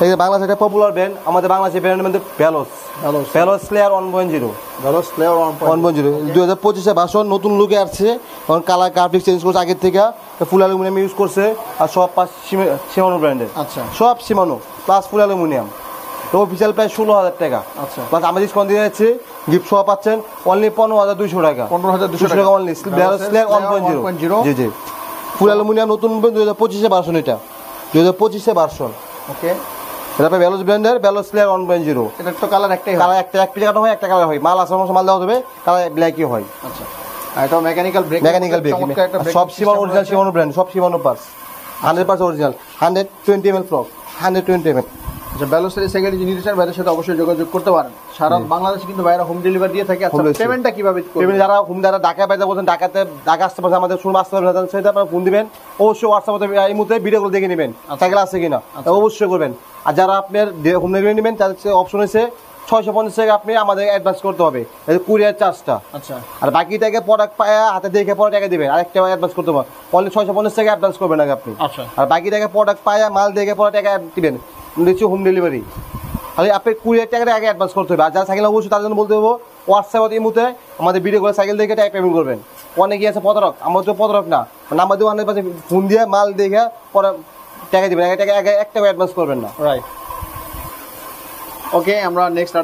এই যে বাংলাদেশ একটা পপুলার ব্র্যান্ড, আমাদের বাংলাদেশের ব্র্যান্ডের মধ্যে ভেলোস স্লেয়ার 1.0, ভেলোস স্লেয়ার 1.0 2025 ভার্সন, নতুন লুকে আসছে। কারণ কালার গ্রাফিক্স চেঞ্জ করছে আগের থেকে, ফুল অ্যালুমিনিয়াম ইউজ করছে, আর সব পাঁচ সীমানো ব্র্যান্ডের। আচ্ছা, সব সীমানো প্লাস ফুল অ্যালুমিনিয়াম। তো অফিসিয়াল প্রাইস 16,000 টাকা। আচ্ছা, প্লাস আমরা ডিসকাউন্ট দিয়ে যাচ্ছি, গিফট সহ পাচ্ছেন অনলি 15,200 টাকা। 15,200 টাকা অনলি। ভেলোস স্লেয়ার 1.0। জি জি, ফুল অ্যালুমিনিয়াম নতুন 2025 ভার্সন, এটা 2025 ভার্সন। ওকে, এটা ভেলোস ব্র্যান্ডের ভেলোস স্লেয়ার 1.0। এটা তো কালার একটাই হয়, কালার একটা কালার হয়, একটা কালার হয়, মাল আছে মাল দেওয়া হবে, কালার ব্ল্যাকই হয়। আচ্ছা, আর এটা মেকানিক্যাল ব্রেক, সব সীমানো অরিজিনাল, সীমানো ব্র্যান্ড, সব সীমানো পার্টস 100% অরিজিনাল, 120 ml ফ্লক, 120 ml। আচ্ছা, ভেলোসের সেকেন্ড যে নিতে চান ভাইদের সাথে অবশ্যই যোগাযোগ করতে পারেন। সারা বাংলাদেশে কিন্তু ভাইরা হোম ডেলিভারি দিয়ে থাকে। আচ্ছা, পেমেন্টটা কিভাবে করবেন? যারা হোম যারা ঢাকায় পাইতে বলছেন, ঢাকা আসতে পারছে, আমাদের শুরু আসতে পারবেন, সেটা আপনারা ফোন দিবেন, অবশ্যই হোয়াটসঅ্যাপে এই মুহূর্তে ভিডিওগুলো দেখে নেবেন সাইকেল আছে কিনা, অবশ্যই করবেন। আর যারা আপনার হোম ডেলিভারি নেবেন তাদের অপশন হচ্ছে 650 টাকা আপনি আমাদের অ্যাডভান্স করতে হবে, কুরিয়ার চার্জটা। আচ্ছা, আর বাকি টাকা প্রোডাক্ট পায় হাতে দেখে পরে টাকা দিবেন, আরেকটা অ্যাডভান্স করতে হবে, অনলি 650 টাকা অ্যাডভান্স করবেন আগে আপনি। আচ্ছা, আর বাকি টাকা প্রোডাক্ট পায় মাল দেখে পরে টাকা দিবেন, দিচ্ছি হোম ডেলিভারি। তাহলে আপনি কুরিয়ার টাকাটা আগে অ্যাডভান্স করতে হবে। আর যারা সাইকেল অবশ্যই তার জন্য বলতে হবে হোয়াটসঅ্যাপে এই মুহূর্তে আমাদের ভিডিও করে সাইকেল দেখে টাকা পেমেন্ট করবেন। অনেকে আছে প্রতারক, আমার তো প্রতারক না, নাম্বার দিয়ে অনেক পাশে ফোন দিয়ে মাল দেখে পরে টাকা দিবেন, টাকা আগে একটা অ্যাডভান্স করবেন না। রাইট। ওকে, আমরা নেক্সট